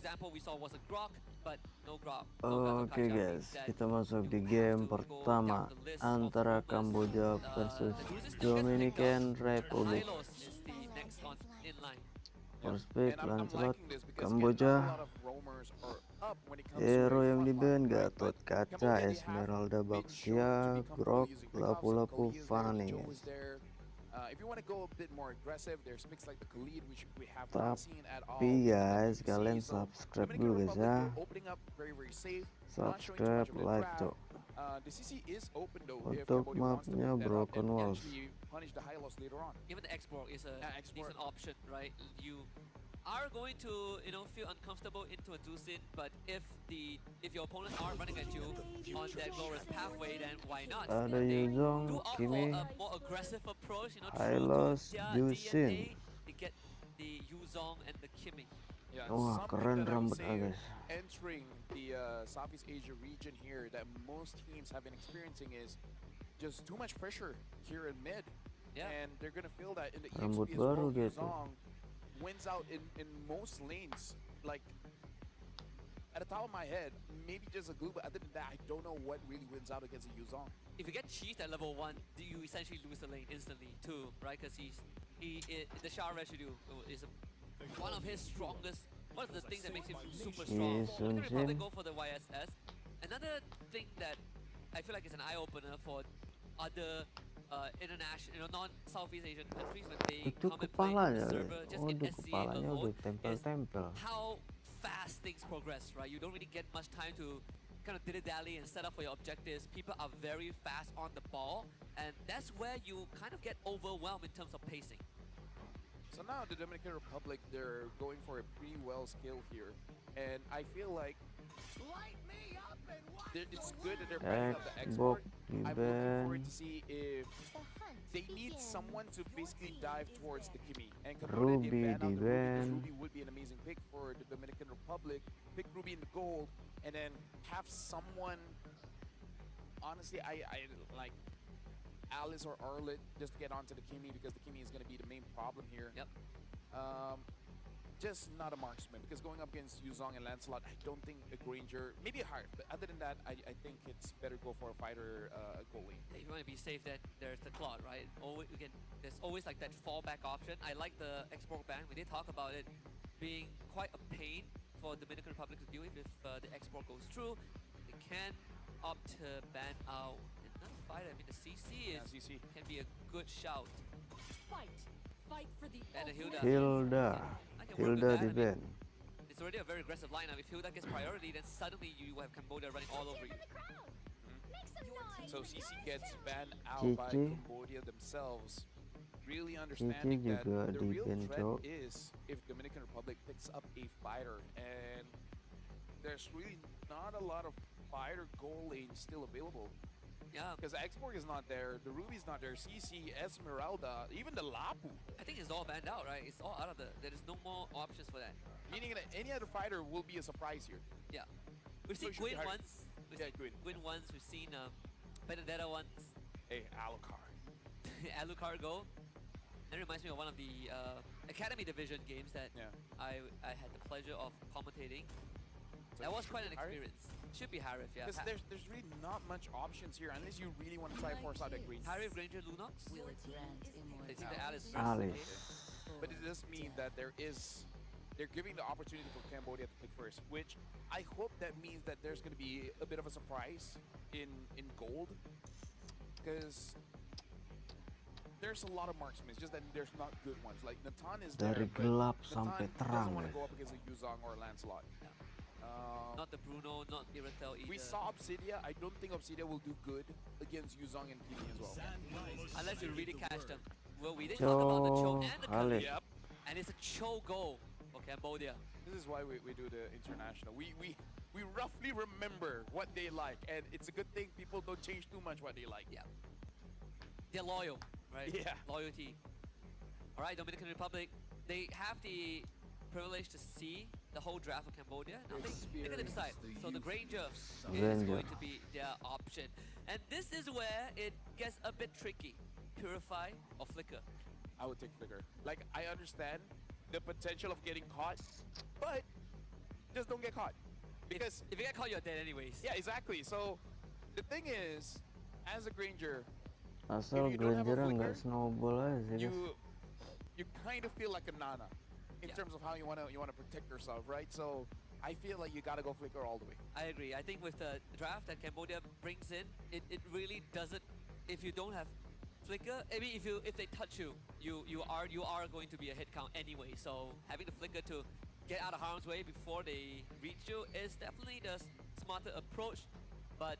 example we saw was a grok, but no grok. Oke guys, kita masuk di game pertama antara Kamboja versus Dominican Republic. First pick Lancelot, Kamboja. Hero yang di ban Gatot Kaca, Esmeralda Baxia, Grok, Lapu-Lapu, Fanny guys. Tapi guys, kalian subscribe dulu guys ya. Subscribe, like cok. Untuk mapnya Broken Walls. Even the export is a decent option, right? You are going to feel uncomfortable into a Dusin, but if your opponents are running at you on that glorious pathway, then why not? Ada They Yuzong, do opt for Kimi, a more aggressive approach, Hylos, Dusin. to get the Yuzong and the Kimi. Wah, keren rambutnya guys. Entering the Southeast Asia region here, that most teams have been experiencing is just too much pressure here in mid. Yeah. And they're gonna feel that in the Rambut EXP as well. baru gitu. Yuzong wins out in most lanes. Like, at the top of my head, maybe just a glue, but other than that, I don't know what really wins out against a Yuzong. If you get cheesed at level 1, you essentially lose the lane instantly too, right? Because the shower residue is one of his strongest, one of the things that makes him super strong. Dominican Republic go for the YSS. Another thing that I feel like is an eye-opener for other international, non-Southeast Asian countries when they Itu come and play on the kepalanya, server, just in waduh, SCA kepalanya alone, udah is tempel-tempel. how fast things progress, right? You don't really get much time to kind of dilly-dally and set up for your objectives. People are very fast on the ball, and that's where you kind of get overwhelmed in terms of pacing. So now the Dominican Republic, they're going for a pretty well skill here. And I feel like it's good that they're playing up the export. I'm looking forward to see if they need someone to basically dive towards the Kimi. And Cambodia, they ban out the Ruby, because Ruby would be an amazing pick for the Dominican Republic. Pick Ruby in the gold, and then have someone, honestly, I like Alice or Arlet just to get onto the Kimi, because the Kimi is going to be the main problem here. Yep. Just not a marksman, because going up against Yuzong and Lancelot, I don't think a Granger, maybe a Heart, but other than that, I think it's better go for a fighter goalie. If you want to be safe, then there's the Claude, right? There's always like that fallback option. I like the export ban. We did talk about it being quite a pain for the Dominican Republic to deal with if the export goes through. They can opt to ban out another fighter. I mean, the CC can be a good shout. Fight for the Hilda di ban. It's already a very aggressive lineup. If Hilda gets priority, then suddenly you have Cambodia running all over you. So CC gets banned out by Cambodia themselves, really understanding that the real threat is if Dominican Republic picks up a fighter, and there's really not a lot of fighter goal lanes still available. Yeah, because the export is not there, the Ruby's not there, CC, Esmeralda, even the Lapu. I think it's all banned out, right? It's all out of there is no more options for that. Meaning that any other fighter will be a surprise here. Yeah. We've seen Gwyn once. Gwyn once. We've seen Benedetta once. Hey, Alucard. Alucard go. That reminds me of one of the Academy Division games that I had the pleasure of commentating. So that was quite an experience. Should be Harif, yeah. Because there's really not much options here unless you really want to try force out a green. Harif, Granger, Lunox. They think the Alice. But it does mean that they're giving the opportunity for Cambodia to pick first, which I hope that means that there's going to be a bit of a surprise in gold, because there's a lot of marksmen. It's just that there's not good ones. Like Natan is there, dari gelap sampai Natan terang. doesn't want to go up against a Yuzong or Lancelot. Not the Bruno, not Iratel either. We saw Obsidia. I don't think Obsidia will do good against Yuzong and Kimi as well. Unless you really catch them. Well, we did talk about the Cho and the Kali. Yep. And it's a Cho goal for Cambodia. This is why we do the international. We roughly remember what they like, and it's a good thing people don't change too much what they like. Yeah. They're loyal, right? Yeah. Loyalty. All right, Dominican Republic, they have the privilege to see the whole draft of Cambodia. Now they're going to decide. So the Granger is going to be their option. And this is where it gets a bit tricky. Purify or Flicker? I would take Flicker. Like, I understand the potential of getting caught, but just don't get caught. Because if you get caught, you're dead anyways. yeah, exactly. So the thing is, as a Granger, Asal Granger nggak snowball aja guys. You kind of feel like a Nana in terms of how you wanna protect yourself, right? So I feel like you gotta go flicker all the way. I agree. I think with the draft that Cambodia brings in, it really doesn't. If you don't have flicker, I mean, if they touch you, you are going to be a hit count anyway. So having the flicker to get out of harm's way before they reach you is definitely the smarter approach. But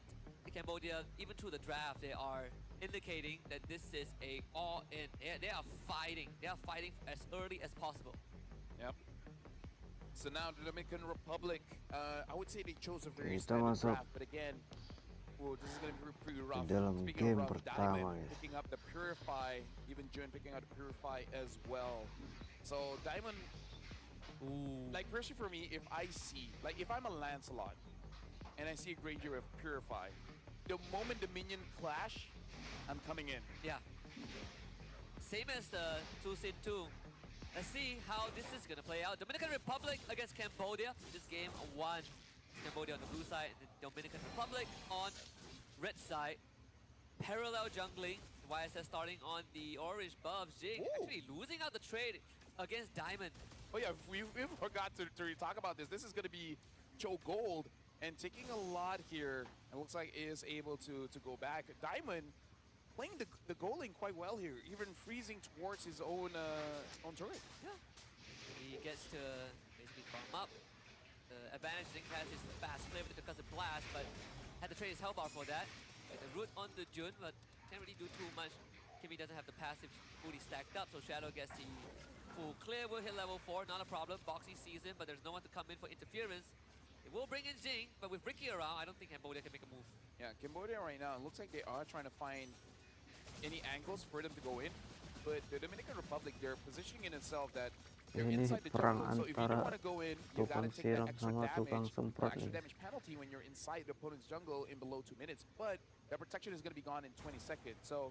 Cambodia, even through the draft, they are indicating that this is a all-in. They are fighting. They are fighting as early as possible. Yep. So now the Dominican Republic, I would say they chose a very standard draft, but again, this is going to be pretty rough. Speaking of rough, Diamond picking up the Purify, even June picking up the Purify as well. So Diamond, like personally for me, if I'm a Lancelot and I see a Granger with Purify, the moment the minion clash, I'm coming in. Yeah. Same as the 2-Sin 2. Let's see how this is gonna play out. Dominican Republic against Cambodia. This game won. Cambodia on the blue side, and the Dominican Republic on red side. Parallel jungling. YSS starting on the orange buff. Jing actually losing out the trade against Diamond. Oh yeah, we forgot to talk about this. This is gonna be Cho Gold and taking a lot here. It looks like is able to go back. Diamond playing the goal lane quite well here, even freezing towards his own turret. Yeah. He gets to basically farm up. The advantage Zing has is the fast play with the concussive blast, but had to trade his health bar for that. Get the root onto Jun, but can't really do too much. Kimmy doesn't have the passive fully stacked up, so Shadow gets the full clear. Will hit level 4, not a problem. Boxy sees him, but there's no one to come in for interference. It will bring in Jing, but with Ricky around, I don't think Cambodia can make a move. Yeah, Cambodia right now, it looks like they are trying to find any angles for them to go in, but the Dominican Republic, they're positioning in itself that they're inside the jungle, so if you don't want to go in, you gotta take that extra damage penalty when you're inside the opponent's jungle in below 2 minutes, but that protection is going to be gone in 20 seconds. So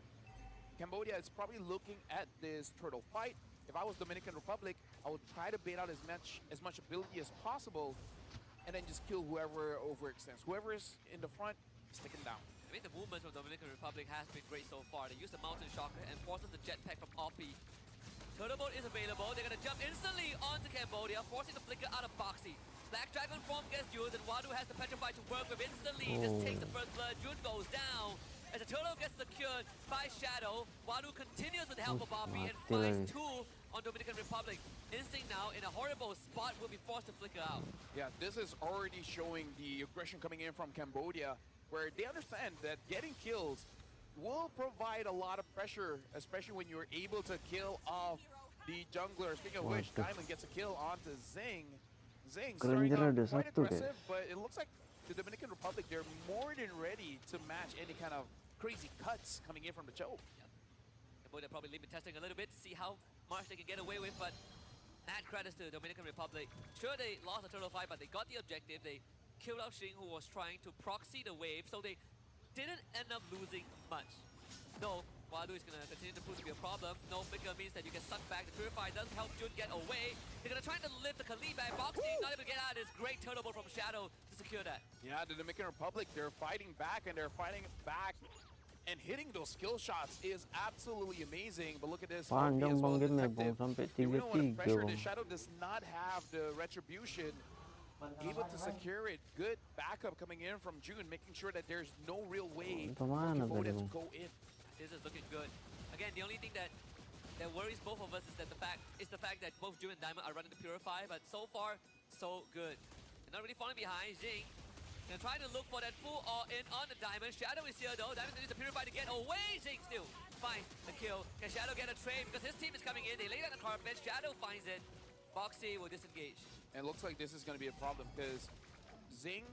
Cambodia is probably looking at this turtle fight. If I was Dominican Republic, I would try to bait out as much ability as possible and then just kill whoever overextends. Whoever is in the front is taken down. I mean, the movement from Dominican Republic has been great so far. They use the Mountain Shocker and forces the jetpack from Oppie. Turtle Boat is available. They're going to jump instantly onto Cambodia, forcing the flicker out of Boxy. Black Dragon form gets used, and Wadu has the Petrify to work with instantly. Just takes the first blood. Jun goes down. As the Turtle gets secured by Shadow, Wadu continues with the help of Oppie and finds 2 on Dominican Republic. Instinct now in a horrible spot will be forced to flicker out. Yeah, this is already showing the aggression coming in from Cambodia, where they understand that getting kills will provide a lot of pressure, especially when you're able to kill off the jungler. Speaking of which, Diamond gets a kill onto Zing. Zing starting off quite aggressive, but it looks like the Dominican Republic, they're more than ready to match any kind of crazy cuts coming in from the Cho. Yep. Cambodia probably limit testing a little bit to see how much they can get away with, but mad credits to the Dominican Republic. Sure, they lost the turtle fight, but they got the objective. They killed out Xing, who was trying to proxy the wave, so they didn't end up losing much. No, Wadu is going to continue to prove to be a problem. No flicker means that you get sucked back. The Purify does help Jun get away. They're going to try to lift the Khalid back. Boxy not able to get out of this great turtle ball from Shadow to secure that. Yeah, the Dominican Republic, they're fighting back, and they're fighting back. And hitting those skill shots is absolutely amazing. But look at this. Panjang bang game bang sampai 3-3 bang. The Shadow does not have the retribution. Able to secure it. Good backup coming in from June, making sure that there's no real way for Cambodia to go in. This is looking good. Again, the only thing that worries both of us is that the fact that both June and Diamond are running the Purify, but so far, so good. They're not really falling behind. Jing, they're trying to look for that full all-in on the Diamond. Shadow is here though. Diamond needs the Purify to get away. Jing still finds the kill. Can Shadow get a trade? Because his team is coming in. They lay down the carpet. Shadow finds it. Boxy will disengage. And it looks like this is going to be a problem because Zing,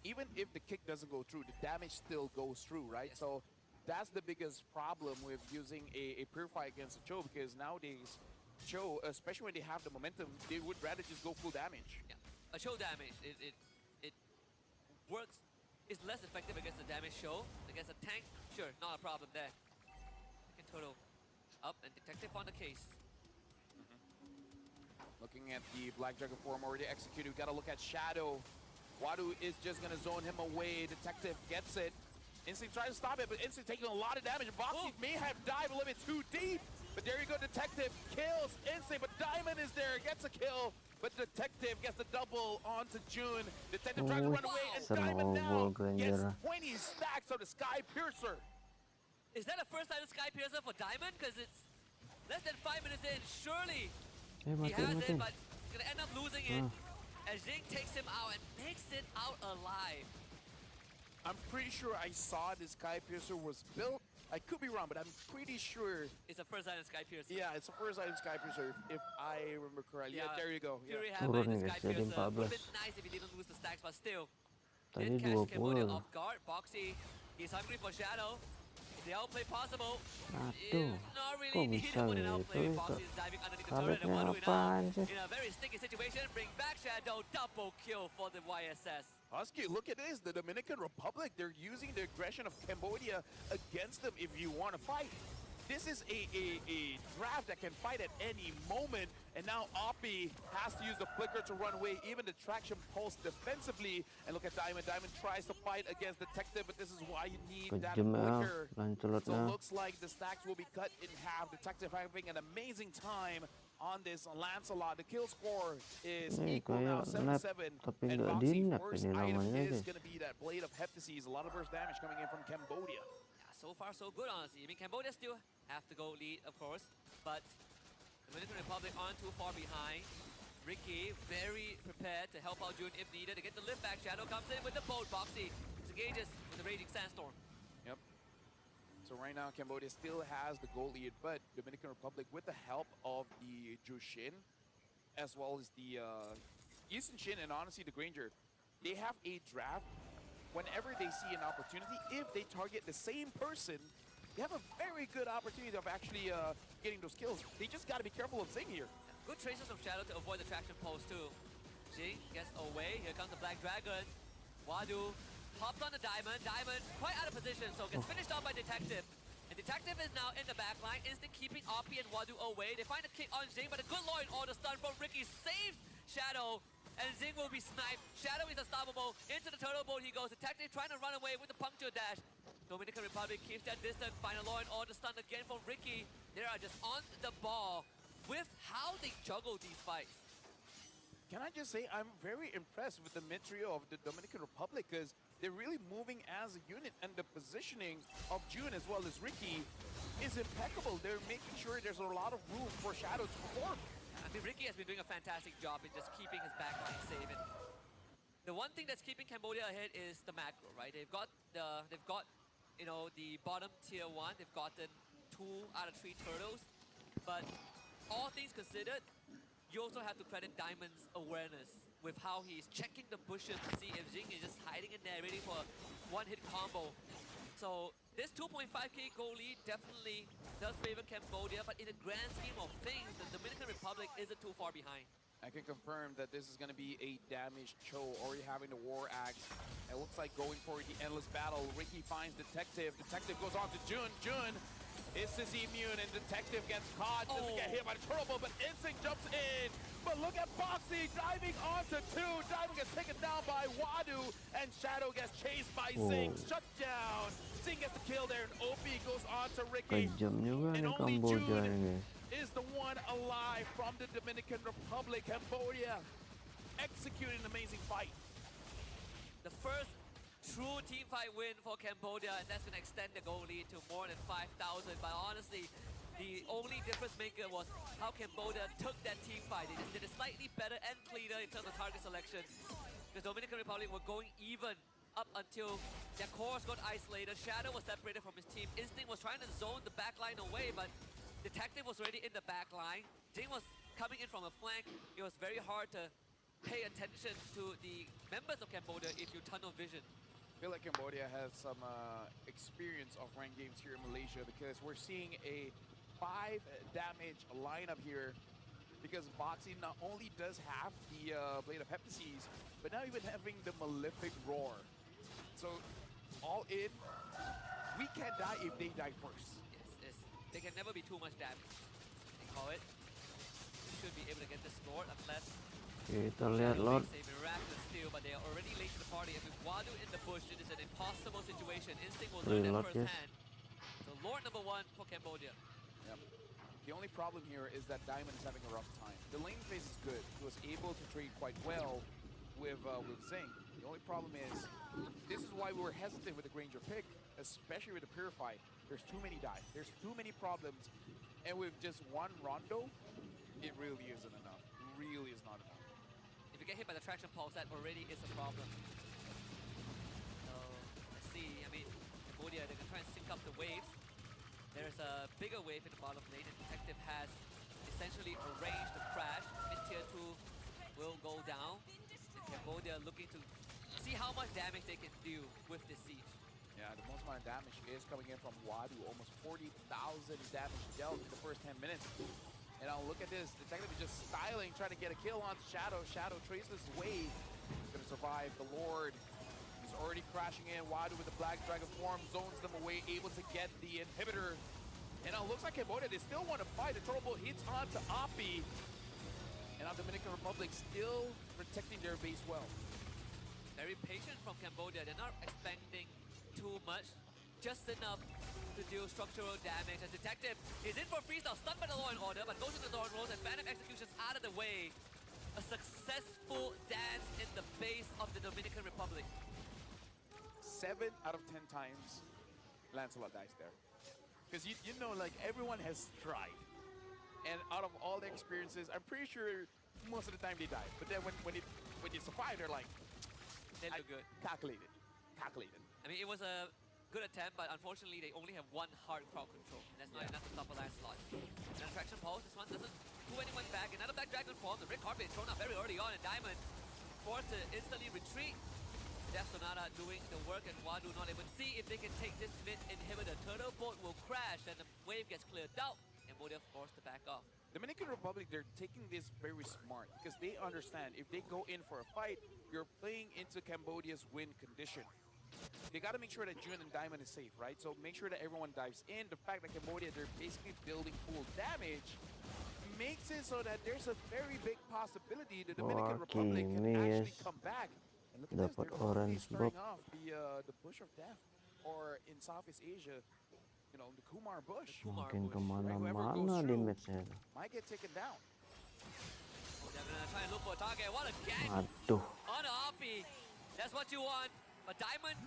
even if the kick doesn't go through, the damage still goes through, right? Yes. So that's the biggest problem with using a Purify against a Cho, because nowadays, Cho, especially when they have the momentum, they would rather just go full damage. Yeah, a Cho damage, it works, is less effective against the damage Show. Against a tank, sure, not a problem there. Second total up and detective on the case. Looking at the Black Dragon form already executed. We got to look at Shadow. Wadu is just going to zone him away. Detective gets it. Instinct tries to stop it, but Instinct taking a lot of damage. Boxy may have dived a little bit too deep, but there you go. Detective kills Instinct, but Diamond is there, gets a kill, but Detective gets the double onto June. Detective tries to run away, and Diamond now gets 20 stacks of the Sky Piercer. Is that a first time Sky Piercer for Diamond? Because it's less than 5 minutes in. Surely he has it, but he's gonna end up losing it as Jing takes him out and makes it out alive. I'm pretty sure I saw the Sky Piercer was built. I could be wrong, but I'm pretty sure it's a first item Sky Piercer. Yeah, it's the first item Sky Piercer, if I remember correctly. Yeah, there you go. Fury have it, the Sky Piercer. Would have been nice if he didn't lose the stacks, but still. Did catch Cambodia off guard. Boxy, he's hungry for Shadow. Is the outplay possible? Not really needed for an outplay. Boxy is diving underneath the turret, and Wadu now in a very sticky situation. Bring back Shadow, double kill for the YSS. Husky, look at this. The Dominican Republic, they're using the aggression of Cambodia against them if you want to fight. This is a draft that can fight at any moment, and now Oppie has to use the flicker to run away, even the traction pulse defensively. And look at Diamond. Diamond tries to fight against Detective, but this is why you need that flicker. So it looks like the stacks will be cut in half. Detective having an amazing time on this Lancelot. The kill score is equal now, 7-7. And Boxy's first item is going to be that Blade of Heptases. A lot of burst damage coming in from Cambodia. So far, so good, honestly. I mean, Cambodia still have to go lead, of course, but the Dominican Republic aren't too far behind. Ricky very prepared to help out June if needed to get the lift back. Shadow comes in with the boat. Boxy engages with the Raging Sandstorm. Yep. So right now, Cambodia still has the goal lead, but Dominican Republic, with the help of the Jushin, as well as the Eastern Shin and honestly the Granger, they have a draft. Whenever they see an opportunity, if they target the same person, they have a very good opportunity of actually getting those kills. They just got to be careful of Zing here. Good traces from Shadow to avoid the traction pulse too. Jing gets away. Here comes the Black Dragon. Wadu hops on the Diamond. Diamond quite out of position, so gets finished off by Detective. And Detective is now in the back line. Instinct keeping Oppie and Wadu away. They find a kick on Jing, but a good law in order stun from Ricky saves Shadow. And Zing will be sniped. Shadow is unstoppable. Into the turtle boat he goes. Detective trying to run away with the puncture dash. Dominican Republic keeps that distance. Final law and order stun again from Ricky. They are just on the ball with how they juggle these fights. Can I just say, I'm very impressed with the mid trio of the Dominican Republic because they're really moving as a unit, and the positioning of June as well as Ricky is impeccable. They're making sure there's a lot of room for Shadow to perform. I think Ricky has been doing a fantastic job in just keeping his backline safe. And the one thing that's keeping Cambodia ahead is the macro, right? They've got you know, the bottom tier 1. They've gotten 2 out of 3 turtles. But all things considered, you also have to credit Diamond's awareness with how he's checking the bushes to see if Jing is just hiding in there, ready for a one-hit combo. So this 2.5k goal lead definitely does favor Cambodia, but in the grand scheme of things, the Dominican Republic isn't too far behind. I can confirm that this is going to be a damaged Cho, already having the War Axe. It looks like going for the endless battle. Ricky finds Detective. Detective goes on to June. June is immune, and Detective gets caught. Doesn't get hit by the turtle, but Instinct jumps in. But look at Boxy diving onto 2. Diamond gets taken down by Wadu, and Shadow gets chased by Zing. Shut down. Zing gets the kill there, and Oppie goes on to Ricky. And only June is the one alive from the Dominican Republic. Cambodia executing an amazing fight. The first true team fight win for Cambodia, and that's going to extend the goal lead to more than 5,000. But honestly, the only difference maker was how Cambodia took that team fight. They just did it slightly better and cleaner in terms of target selection. Because Dominican Republic were going even up until their cores got isolated. Shadow was separated from his team. Instinct was trying to zone the backline away, but Detective was already in the backline. Jing was coming in from a flank. It was very hard to pay attention to the members of Cambodia if you tunnel vision. I feel like Cambodia has some experience of ranked games here in Malaysia, because we're seeing a 5 damage lineup here, because Boxy not only does have the Blade of Heptases, but now even having the Malefic Roar. So all in, we can't die if they die first. Yes. They can never be too much damage, they call it. should be able to get this Lord unless Kita lihat Shadow Lord. makes a miraculous steal, but they are already late to the party. And with Wadu in the bush, it is an impossible situation. Instinct will learn that Reload, yes. firsthand. So Lord number 1 for Cambodia. Yep. The only problem here is that Diamond is having a rough time. The lane phase is good. He was able to trade quite well with Zing. The only problem is, this is why we were hesitant with the Granger pick, especially with the Purified. There's too many dive. There's too many problems. And with just one Rondo, it really isn't enough. Really is not enough. If you get hit by the traction pulse, that already is a problem. So, let's see. I mean, Cambodia, they're going to try and sync up the waves. There's a bigger wave in the bottom lane, and Detective has essentially arranged the crash. Mid-tier 2 will go down. And Cambodia looking to see how much damage they can do with this siege. Yeah, the most amount of damage is coming in from Wadu. Almost 40,000 damage dealt in the first 10 minutes. And now look at this. Detective is just styling, trying to get a kill on Shadow. Shadow traces wave. He's going to survive. The Lord is already crashing in. Wadu with the Black Dragon form zones them away, able to get the inhibitor. And now it looks like Cambodia, they still want to fight. The turtle hits onto Oppi. And now Dominican Republic still protecting their base well. Very patient from Cambodia. They're not expending too much. Just enough to deal structural damage. As Detective is in for freestyle, stunned by the Law and Order, but goes into the Dawn Rolls and Phantom Executions out of the way. A successful dance in the base of the Dominican Republic. 7 out of 10 times, Lancelot dies there. Because you know, like, everyone has tried. And out of all the experiences, I'm pretty sure most of the time they die. But then when you survive, they're like, They look good. Calculated. Calculated. I mean, it was a good attempt, but unfortunately they only have one hard crowd control. And that's not enough to stop a Lancelot. And Attraction Pulse, this one doesn't pull anyone back. Another Black Dragon form, the Red Carpet is thrown out very early on, and Diamond forced to instantly retreat. Death Sonata doing the work, and Wadu not able to see if they can take this mid inhibitor. Turtle Boat will crash, and the wave gets cleared out, and Cambodia forced to back off. Dominican Republic, they're taking this very smart because they understand if they go in for a fight, you're playing into Cambodia's win condition. They got to make sure that June and Diamond is safe, right? So make sure that everyone dives in. The fact that Cambodia, they're basically building full damage makes it so that there's a very big possibility the Dominican Republic can actually come back. And look at this, they're already starting off the Bush of Death, or in Southeast Asia, you know, the Kumar Bush. Makin kemana-mana damage-nya. Might get taken down. They're gonna try and look for a target. What a gang! Aduh. On a Hoppy. That's what you want. But Diamond,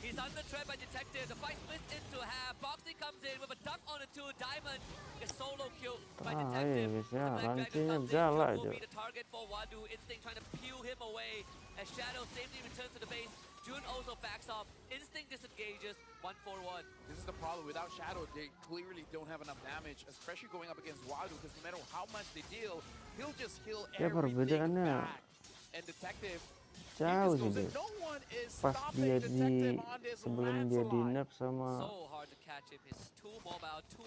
he's under threat by Detective. The fight splits into half. Boxy comes in with a dunk on the 2. Diamond gets solo killed by Detective. Ya, Black rancinya Dragon jalan will aja. be the target for Wadu. Instinct trying to peel him away. As Shadow safely returns to the base. June also backs off. Instinct disengages. 1-4-1. This is the problem. Without Shadow, they clearly don't have enough damage, especially going up against Wadu, because no matter how much they deal, he'll just heal everything back. And Detective, jauh sih dia. Pas dia sebelum dia di nerf sama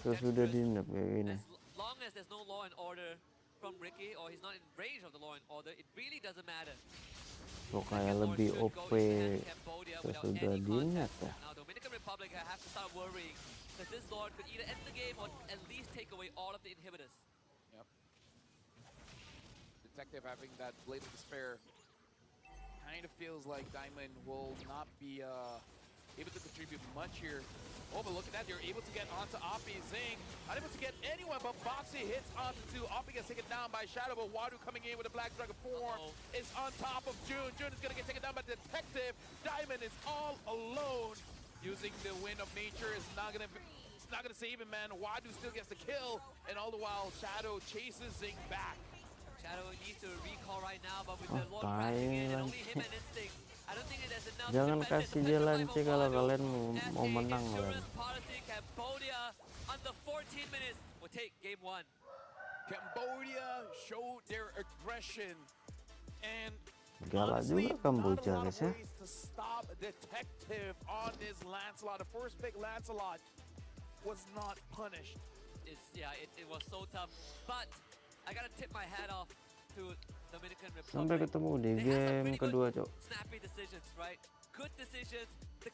sudah di nerf kayak gini. As long as there's no law and order from Ricky, or he's not in range of the law and order, it really doesn't matter. So kayak lebih OP sesudah di nerf ya. Now Dominican Republic have to start worrying, because this Lord could either end the game or at least take away all of the inhibitors. Yep. Detective having that Blade of Despair kind of feels like Diamond will not be able to contribute much here. Oh, but look at that. They're able to get onto Oppi. Zing not able to get anyone, but Boxy hits onto 2. Oppi gets taken down by Shadow, but Wadu coming in with a Black Dragon form is on top of June. June is going to get taken down by Detective. Diamond is all alone. Using the wind of nature is not going to save him, man. Wadu still gets the kill, and all the while Shadow chases Zing back. Shadow needs to recall right now, but with the Lord crashing in and only him and Instinct, I don't think there's enough. Jangan kasih jalan sih kalau kalian mau menang lah. Cambodia under 14 minutes will take game 1. Cambodia showed their aggression and galak juga Kamboja guys ya. To stop Detective on this Lancelot. The first pick Lancelot was not punished. It was so tough, but I gotta tip my hat off to Dominican Republic. Sampai ketemu di game kedua, Cok. Snappy decisions, right? Good decisions. The